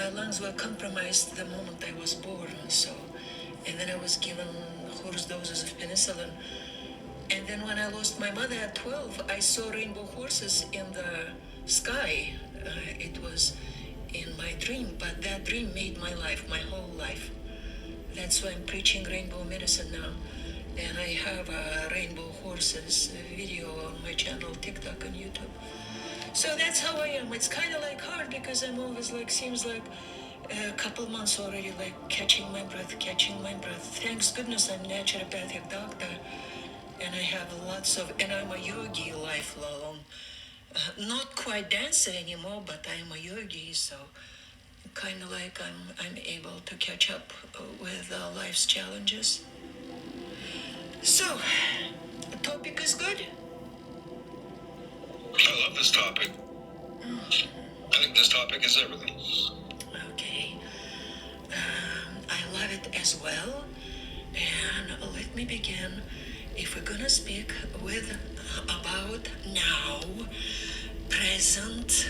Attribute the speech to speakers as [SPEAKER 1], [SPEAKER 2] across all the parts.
[SPEAKER 1] my lungs were compromised the moment I was born. So, and then I was given horse doses of penicillin. And then when I lost my mother at 12, I saw rainbow horses in the sky. It was in my dream, but that dream made my life, my whole life. That's why I'm preaching rainbow medicine now. And I have a rainbow horses video on my channel, TikTok and YouTube. So that's how I am. It's kind of like hard because I'm always like, seems like a couple months already, like catching my breath. Thanks goodness I'm naturopathic doctor. And I have lots of, and I'm a yogi lifelong. Not quite dancer anymore, but I'm a yogi, so kind of like I'm able to catch up with life's challenges. So, the topic is good.
[SPEAKER 2] I love this topic. I think this topic is everything.
[SPEAKER 1] Okay. I love it as well. And let me begin. If we're gonna speak with about now, presence,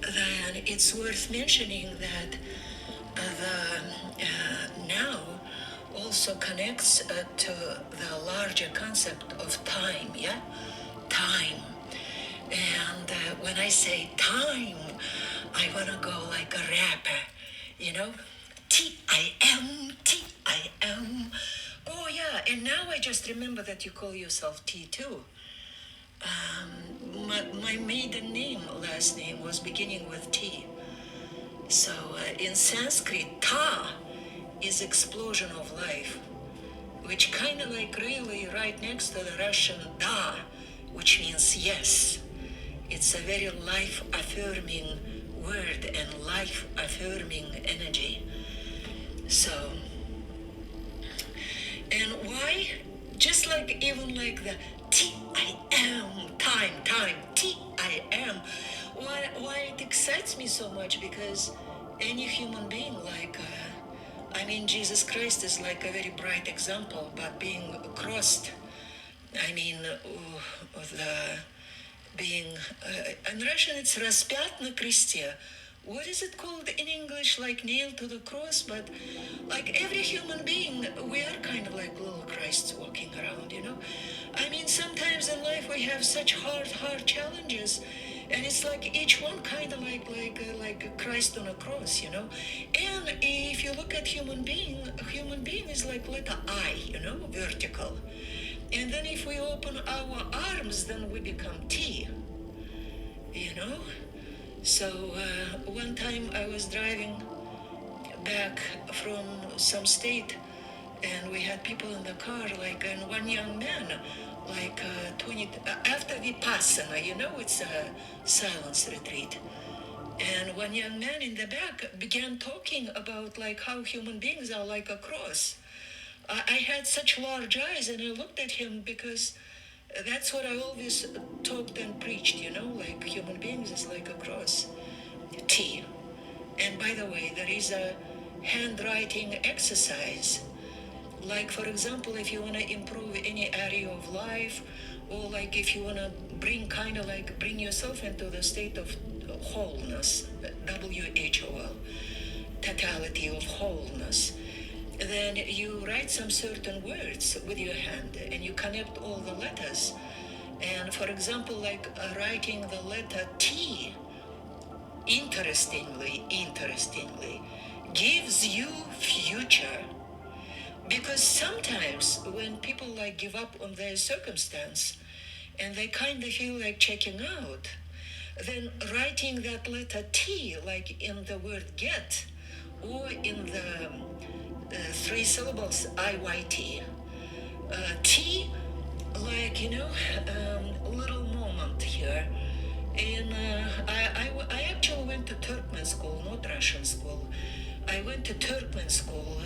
[SPEAKER 1] then it's worth mentioning that the now also connects to the larger concept of time, yeah? Time. And when I say time, I want to go like a rapper, you know? T-I-M, T-I-M. Oh, yeah, and now I just remember that you call yourself T too. My maiden name, last name, was beginning with T. So in Sanskrit, Ta is explosion of life, which kind of like really right next to the Russian Da, which means yes. It's a very life-affirming word and life-affirming energy. So, and why? Just like even like the T-I-M, time, T-I-M. Why it excites me so much? Because any human being, like, Jesus Christ is like a very bright example, but being crossed. The being, in Russian it's распят на кресте. What is it called in English? Like nailed to the cross, but like every human being, we are kind of like little Christs walking around, you know? Sometimes in life we have such hard challenges, and it's like each one kind of like a Christ on a cross, you know? And if you look at human being is like letter I, you know, vertical. And then if we open our arms, then we become T, you know? So one time I was driving back from some state, and we had people in the car, like, and one young man, like 20, after Vipassana, you know, it's a silence retreat. And one young man in the back began talking about like how human beings are like a cross. I had such large eyes, and I looked at him because that's what I always talked and preached, you know, like human beings is like a cross. T. And by the way, there is a handwriting exercise. Like, for example, if you want to improve any area of life, or like if you want to bring yourself into the state of wholeness, W-H-O-L, totality of wholeness, then you write some certain words with your hand and you connect all the letters. And for example, like writing the letter T, interestingly, gives you future. Because sometimes when people like give up on their circumstance and they kind of feel like checking out, then writing that letter T, like in the word get, or in the three syllables, IYT. T, like, you know, little moment here. And I actually went to Turkmen school, not Russian school. I went to Turkmen school.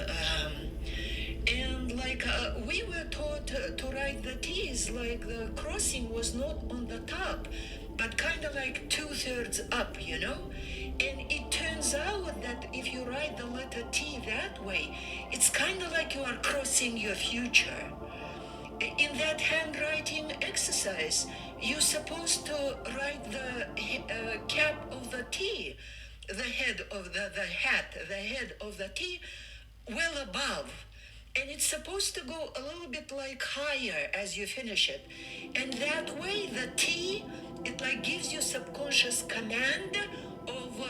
[SPEAKER 1] And like we were taught to write the T's, like the crossing was not on the top, but kind of like 2/3 up, you know? And it turns out that if you write the letter T that way, it's kind of like you are crossing your future. In that handwriting exercise, you're supposed to write the cap of the T, the head of the hat, the head of the T, well above. And it's supposed to go a little bit like higher as you finish it. And that way, the T, it like gives you subconscious command of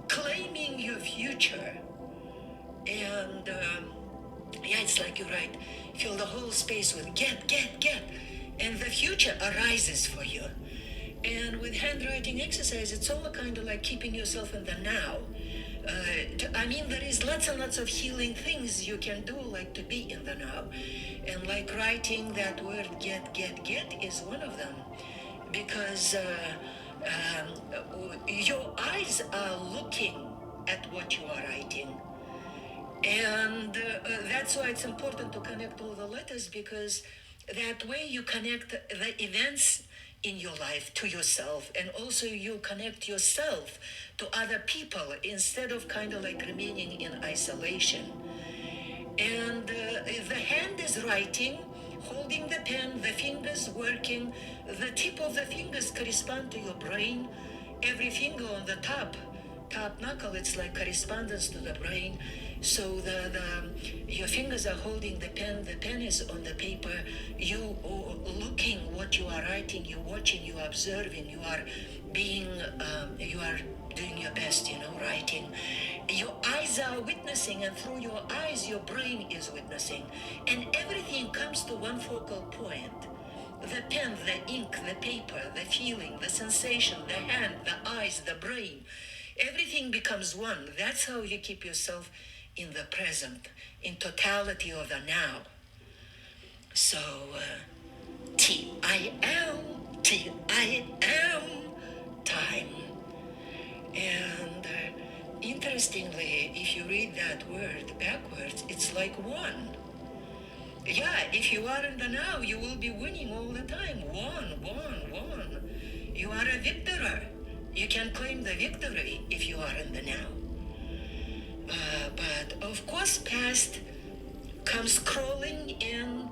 [SPEAKER 1] claiming your future. And yeah, it's like you're right. Fill the whole space with get, get. And the future arises for you. And with handwriting exercise, it's all kind of like keeping yourself in the now. I mean, there is lots and lots of healing things you can do, like to be in the now. And like writing that word get is one of them. Because your eyes are looking at what you are writing. And that's why it's important to connect all the letters, because that way you connect the events in your life to yourself, and also you connect yourself to other people instead of kind of like remaining in isolation. And the hand is writing, holding the pen, the fingers working, the tip of the fingers correspond to your brain, every finger on the top knuckle, it's like correspondence to the brain. So your fingers are holding the pen is on the paper, you looking what you are writing, you watching, you observing, you are being, you are doing your best, writing. Your eyes are witnessing, and through your eyes, your brain is witnessing. And everything comes to one focal point. The pen, the ink, the paper, the feeling, the sensation, the hand, the eyes, the brain. Everything becomes one. That's how you keep yourself in the present, in totality of the now. So, T-I-M, time. And interestingly, if you read that word backwards, it's like one. Yeah, if you are in the now, you will be winning all the time. One. You are a victor. You can claim the victory if you are in the now. But of course, past comes crawling in,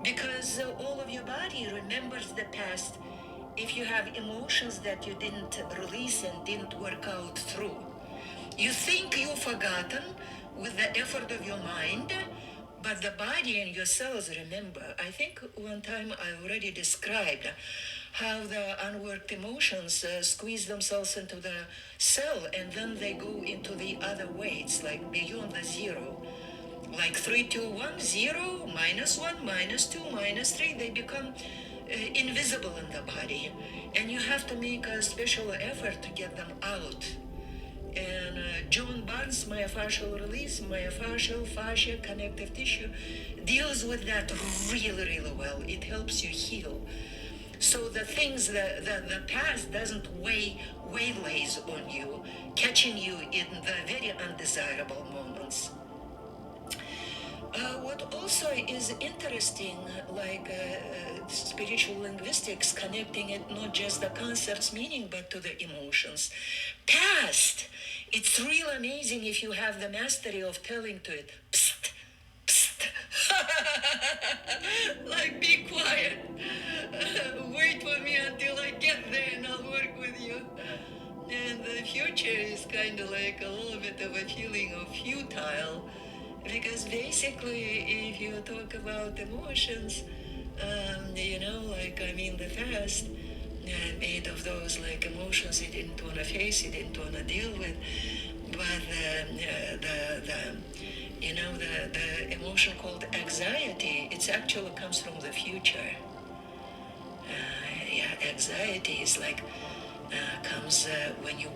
[SPEAKER 1] because all of your body remembers the past if you have emotions that you didn't release and didn't work out through. You think you've forgotten with the effort of your mind, but the body and your cells remember. I think one time I already described how the unworked emotions squeeze themselves into the cell, and then they go into the other way. It's like beyond the zero. Like 3, 2, 1, 0, -1, -2, -3, they become invisible in the body. And you have to make a special effort to get them out. And John Barnes' myofascial release, myofascial, fascia, connective tissue, deals with that really well. It helps you heal. So the things, the past doesn't waylays on you, catching you in the very undesirable moments. What also is interesting, like spiritual linguistics, connecting it not just the concepts meaning, but to the emotions. Past, it's real amazing if you have the mastery of telling to it, psst, psst. Like, be quiet. Wait for me until I get there and I'll work with you. And the future is kind of like a little bit of a feeling of futile. Because basically, if you talk about emotions, the past made of those like emotions he didn't want to face, he didn't want to deal with. But the emotion called anxiety, it actually comes from the future. Anxiety is like comes when you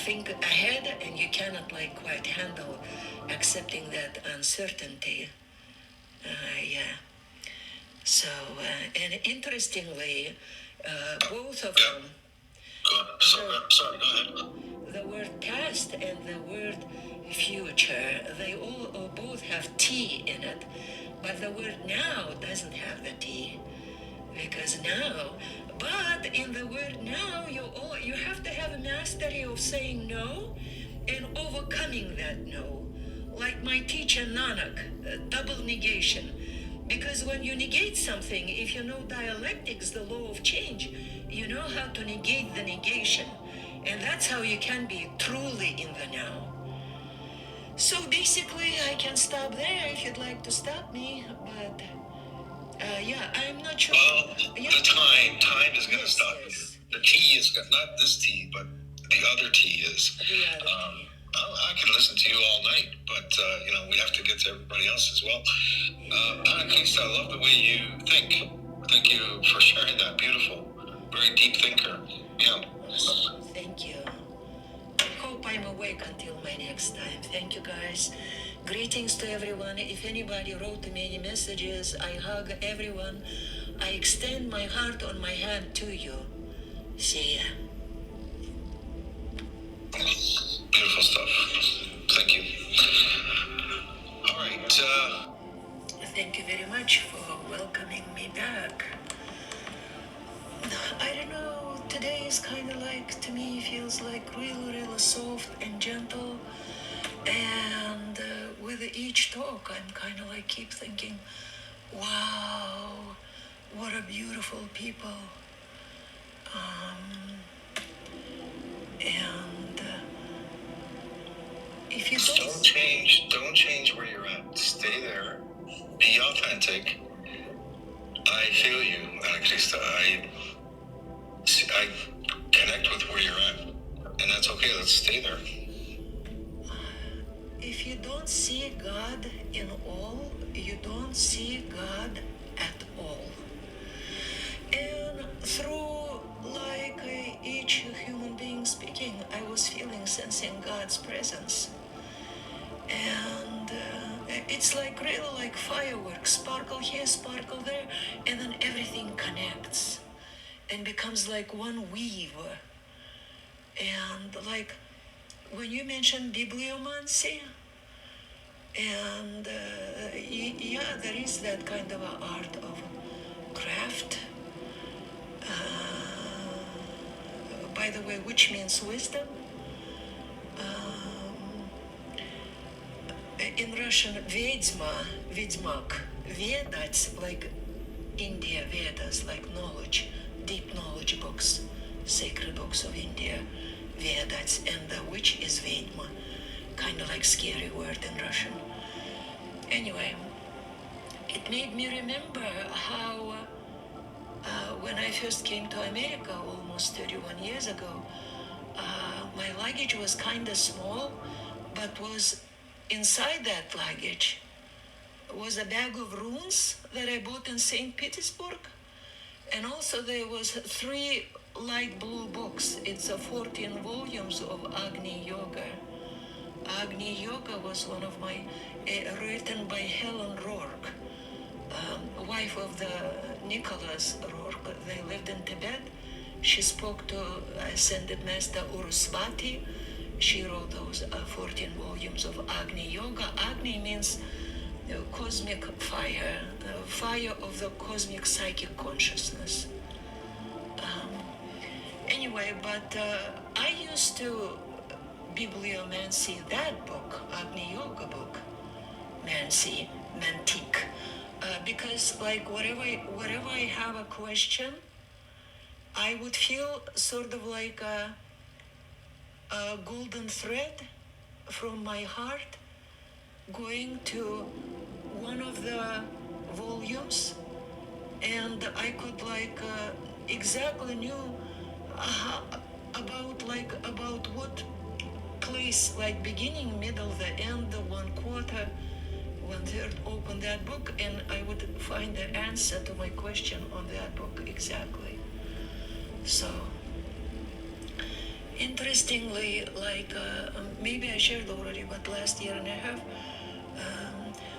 [SPEAKER 1] think ahead and you cannot quite handle accepting that uncertainty. So, and interestingly, both of them,
[SPEAKER 2] Sorry, go ahead.
[SPEAKER 1] the word past and the word future, they all both have T in it, but the word now doesn't have the T, because now, but in the word now, you have to have a mastery of saying no and overcoming that no. Like my teacher Nanak, double negation. Because when you negate something, if you know dialectics, the law of change, you know how to negate the negation. And that's how you can be truly in the now. So basically, I can stop there if you'd like to stop me, but yeah, I'm not sure.
[SPEAKER 2] Well,
[SPEAKER 1] Yeah.
[SPEAKER 2] the time is going to stop you.
[SPEAKER 1] Yes.
[SPEAKER 2] The tea is not this tea, but the other tea is.
[SPEAKER 1] The other tea.
[SPEAKER 2] I can listen to you all night, but we have to get to everybody else as well. Krista, I love the way you think. Thank you for sharing that. Beautiful, very deep thinker. Yeah.
[SPEAKER 1] Thank you. Hope I'm awake until my next time. Thank you, guys. Greetings to everyone. If anybody wrote me any messages, I hug everyone. I extend my heart on my hand to you. See ya.
[SPEAKER 2] Beautiful stuff. Thank you. All right.
[SPEAKER 1] Thank you very much for welcoming me back. I don't know, today is kind of like, to me, feels like really, really soft and gentle. And with each talk, I'm kind of like keep thinking, wow, what a beautiful people. And if you
[SPEAKER 2] don't change where you're at. Stay there. Be authentic. I feel you, Krista. I connect with where you're at, and that's okay. Let's stay there.
[SPEAKER 1] If you don't see God in all, you don't see God at all. And through like each human being speaking, I was sensing God's presence. And it's like really like fireworks, sparkle here, sparkle there, and then everything connects and becomes like one weave. And like when you mentioned bibliomancy, and yeah, there is that kind of a art of craft. By the way, which means wisdom. In Russian, ведьмак, Vedas, like India Vedas, like knowledge, deep knowledge books, sacred books of India, Vedas, and the witch is ведьма, kind of like scary word in Russian. Anyway, it made me remember how when I first came to America almost 31 years ago, my luggage was kind of small, but was inside that luggage was a bag of runes that I bought in St. Petersburg. And also there was 3 light blue books. It's 14 volumes of Agni Yoga. Agni Yoga was one of my, written by Helen Rourke, wife of the Nicholas Rourke. They lived in Tibet. She spoke to Ascended Master Urusvati. She wrote those 14 volumes of Agni Yoga. Agni means cosmic fire, fire of the cosmic psychic consciousness. Anyway, but I used to bibliomancy that book, Agni Yoga book, Mantique, because like wherever I have a question, I would feel sort of like a golden thread from my heart going to one of the volumes, and I could like exactly knew about what place, like beginning, middle, the end, the 1/4, 1/3, open that book, and I would find the answer to my question on that book exactly. So interestingly, like maybe I shared already, but last year and a half,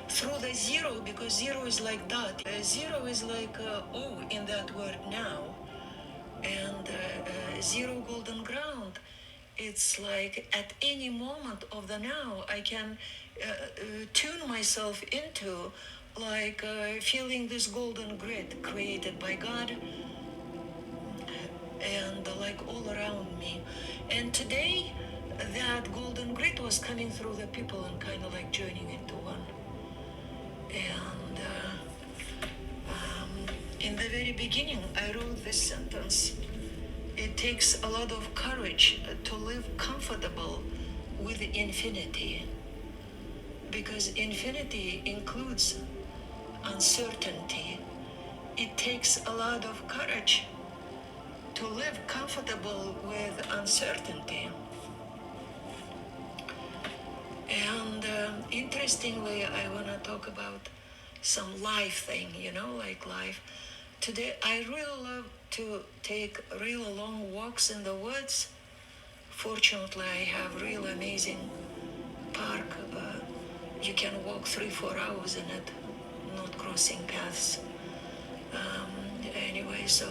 [SPEAKER 1] through the zero, because zero is like dot, zero is like O in that word now, and zero golden ground, it's like at any moment of the now, I can tune myself into like feeling this golden grid created by God, and like all around me. And today, that golden grid was coming through the people and kind of like joining into one. And in the very beginning, I wrote this sentence. it takes a lot of courage to live comfortable with infinity, because infinity includes uncertainty. It takes a lot of courage to live comfortable with uncertainty. And interestingly, I want to talk about some life thing, like life. Today, I really love to take really long walks in the woods. Fortunately, I have really amazing park. You can walk 3-4 hours in it, not crossing paths. Anyway, so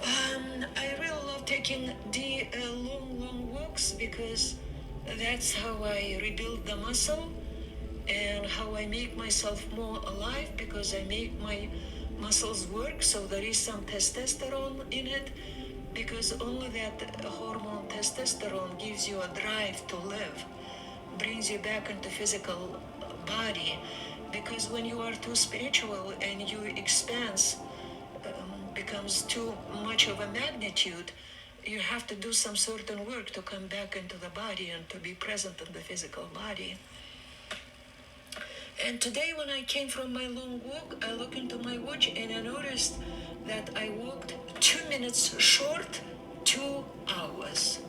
[SPEAKER 1] I really love taking the long walks, because that's how I rebuild the muscle and how I make myself more alive, because I make my muscles work. So there is some testosterone in it, because only that hormone testosterone gives you a drive to live, brings you back into physical body. Because when you are too spiritual and you expand, becomes too much of a magnitude, you have to do some certain work to come back into the body and to be present in the physical body. And today when I came from my long walk, I looked into my watch and I noticed that I walked 2 minutes short 2 hours.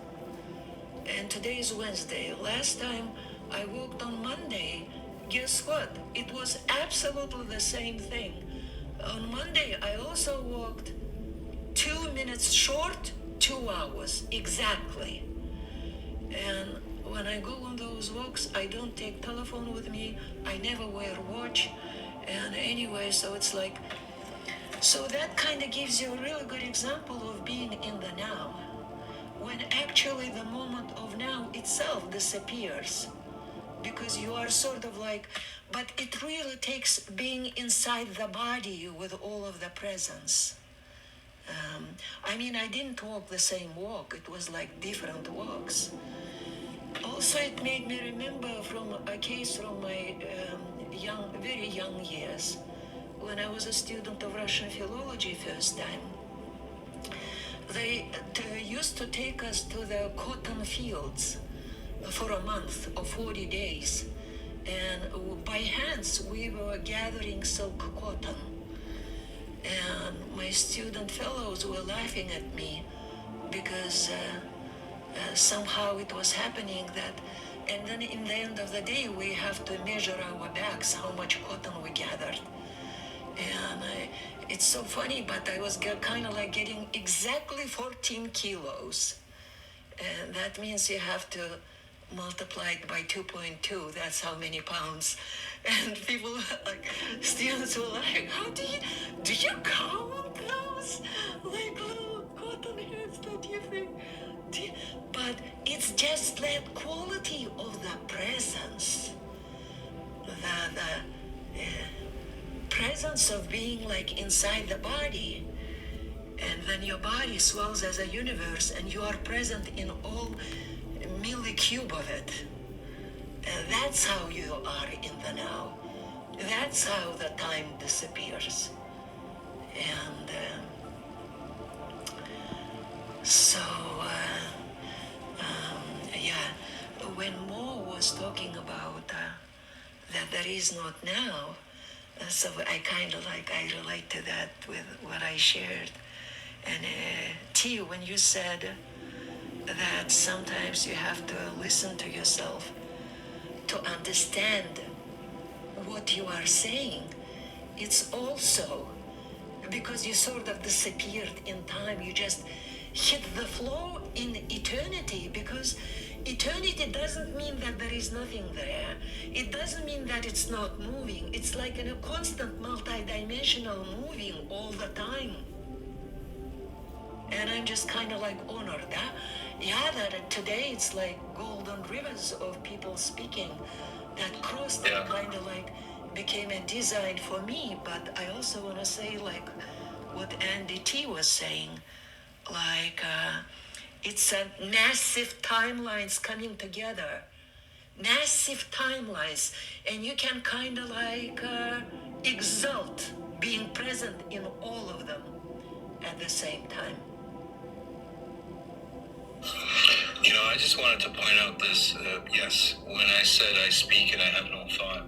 [SPEAKER 1] And today is Wednesday. Last time I walked on Monday, guess what? It was absolutely the same thing. On Monday, I also walked 2 minutes short 2 hours, exactly. And when I go on those walks, I don't take telephone with me. I never wear watch. And anyway, so it's like, so that kind of gives you a really good example of being in the now, when actually the moment of now itself disappears, because you are sort of like, but it really takes being inside the body with all of the presence. I didn't walk the same walk. It was like different walks. Also, it made me remember from a case from my very young years, when I was a student of Russian philology first time. They used to take us to the cotton fields for a month or 40 days. And by hands, we were gathering silk cotton. And my student fellows were laughing at me, because somehow it was happening that, and then in the end of the day, we have to measure our bags, how much cotton we gathered. And it's so funny, but I was kind of like getting exactly 14 kilos. And that means you have to multiply it by 2.2. That's how many pounds. And people, like, students were like, how do you count those? Like little cotton heads that you think? But it's just that quality of the presence. The presence of being like inside the body, and then your body swells as a universe and you are present in all millicube of it. And that's how you are in the now. That's how the time disappears. And when Mo was talking about that there is not now, so I kind of like, I relate to that with what I shared. And T, when you said that sometimes you have to listen to yourself to understand what you are saying, it's also because you sort of disappeared in time. You just hit the flow in eternity, because eternity doesn't mean that there is nothing there. It doesn't mean that it's not moving. It's like in a constant multi-dimensional moving all the time. And I'm just kind of like honored that. Yeah, that today it's like golden rivers of people speaking that crossed and kind of like became a design for me. But I also want to say, like what Andy T was saying, like it's a massive timelines coming together, massive timelines, and you can kind of like exalt being present in all of them at the same time.
[SPEAKER 2] I just wanted to point out this. Yes, when I said I speak and I have no thought,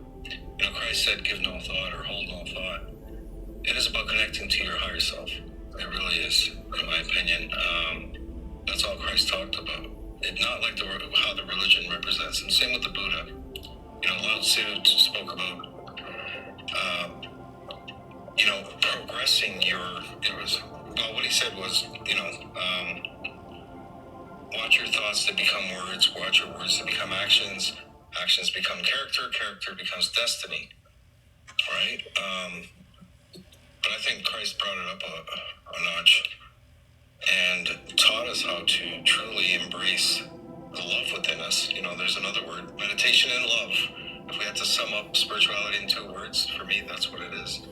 [SPEAKER 2] Christ said, give no thought or hold no thought. It is about connecting to your higher self. It really is, in my opinion. That's all Christ talked about. It not like how the religion represents, and same with the Buddha. Lao Tzu spoke about, progressing what he said was, watch your thoughts to become words, watch your words to become actions, actions become character, character becomes destiny, right? But I think Christ brought it up a notch and taught us how to truly embrace the love within us. There's another word, meditation and love. If we had to sum up spirituality in 2 words, for me, that's what it is.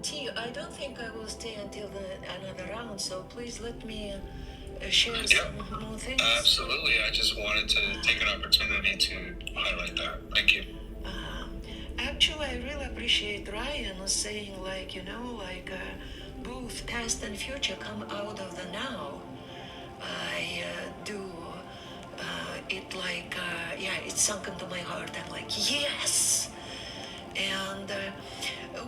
[SPEAKER 1] T, I don't think I will stay until another round, so please let me share some more things.
[SPEAKER 2] Absolutely. I just wanted to take an opportunity to highlight that. Thank you.
[SPEAKER 1] Actually, I really appreciate Ryan saying, both past and future come out of the now. I do it it's sunk into my heart. I'm like, yes! And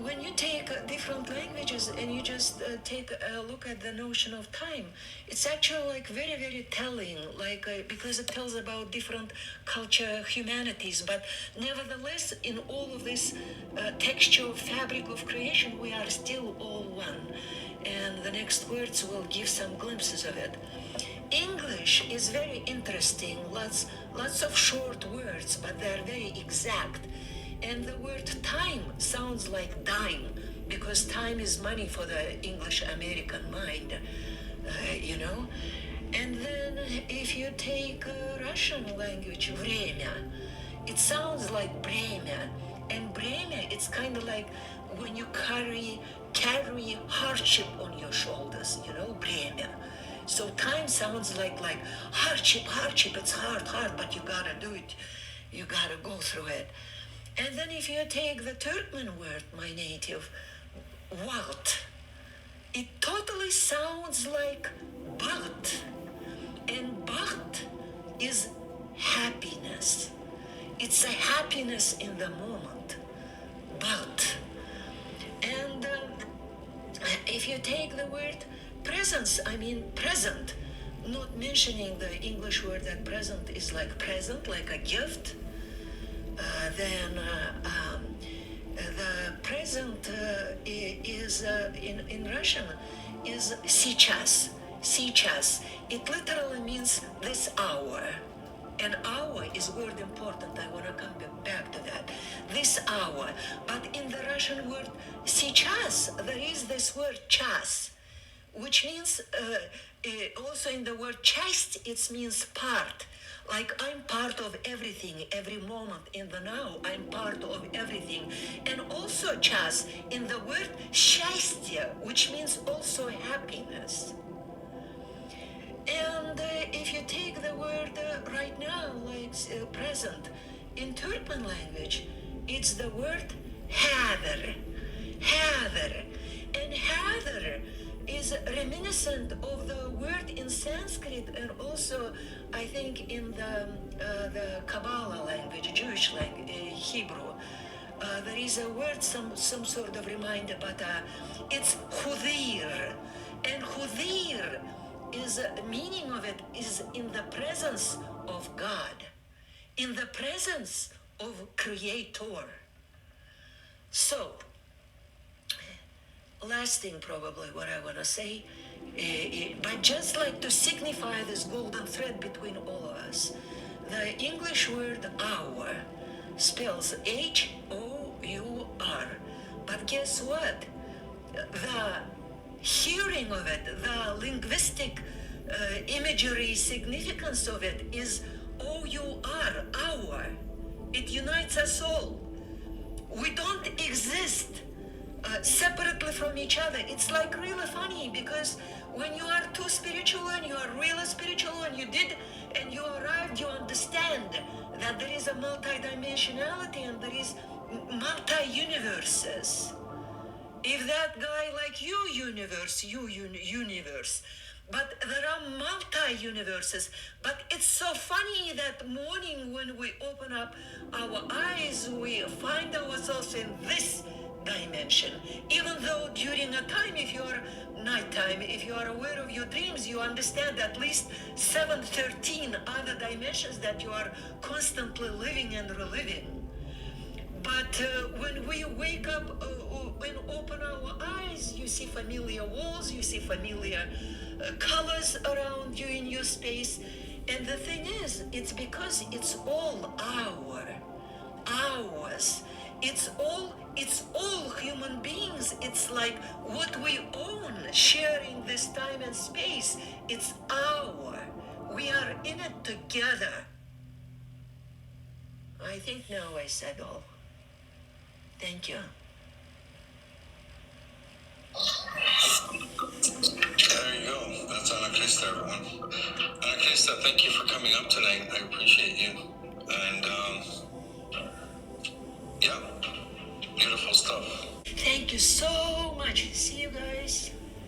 [SPEAKER 1] when you take different languages and you just take a look at the notion of time, it's actually very, very telling, because it tells about different culture, humanities, but nevertheless, in all of this textual fabric of creation, we are still all one. And the next words will give some glimpses of it. English is very interesting, lots of short words, but they're very exact. And the word time sounds like dime, because time is money for the English American mind, And then if you take Russian language, время, it sounds like bремя. And bремя, it's kind of like when you carry hardship on your shoulders, bремя. So time sounds like hardship, it's hard, but you gotta do it. You gotta go through it. And then if you take the Turkmen word, my native, what, it totally sounds like baht. And baht is happiness. It's a happiness in the moment, baht. And if you take the word presence, present, not mentioning the English word that present is like present, like a gift, then the present is in Russian is сейчас. It literally means this hour. An hour is word important. I want to come back to that. This hour. But in the Russian word сейчас, there is this word час, which means also in the word часть, it means part. Like I'm part of everything, every moment in the now, I'm part of everything. And also час in the word счастье, which means also happiness. And if you take the word right now, present, in Turkmen language, it's the word hader. And hader is reminiscent of the word in Sanskrit and also, I think, in the Kabbalah language, Jewish language, Hebrew. There is a word, some sort of reminder, but it's hudir. And hudir is meaning of it is in the presence of God, in the presence of Creator. So, last thing probably what I want to say, but just like to signify this golden thread between all of us, the English word hour spells H-O-U-R. But guess what? The hearing of it, the linguistic imagery significance of it is O-U-R, hour. It unites us all. We don't exist separately from each other. It's like really funny because when you are too spiritual and you are really spiritual and you arrived, you understand that there is a multidimensionality and there is multi-universes. If that guy like you universe, But there are multi-universes. But it's so funny that morning when we open up our eyes, we find ourselves in this dimension. Even though during a time, if you're nighttime, if you are aware of your dreams, you understand at least 713 other dimensions that you are constantly living and reliving. But when we wake up and open our eyes, you see familiar walls, you see familiar colors around you in your space. And the thing is, it's because it's all ours. It's all human beings. It's like what we own, sharing this time and space. It's our. We are in it together. I think now I said all. Thank you.
[SPEAKER 2] There you go. That's Ana Krista, everyone. Ana Krista, thank you for coming up tonight. I appreciate you. And yeah, beautiful stuff.
[SPEAKER 1] Thank you so much. See you guys.